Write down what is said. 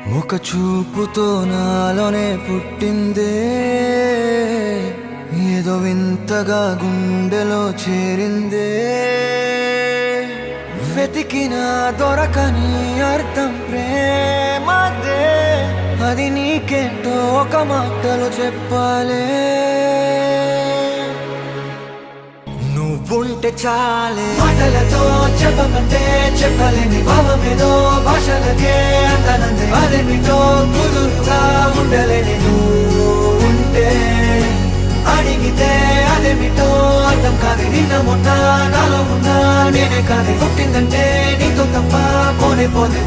ఒక చూపుతో నాలోనే పుట్టిందే, ఏదో వింతగా గుండెలో చేరిందే. వెతికినా దొరకని అర్థం ప్రేమదే, అది నీకేంటో ఒక మాటలో చెప్పాలే. నువ్వుంటే చాలే, మాటలతో చెప్పమంటే చెప్పలేని భావమేదో భాషలకే అందనందే. అదేమిటో కుదురుగా ఉండలేని నువ్వు ఉంటే, అడిగితే అదేమిటో అర్థం కాదు. నిన్న మొన్న నాలో ఉన్నా నేనే కాదు, పుట్టిందంటే నీతో తప్ప పోనే పోతే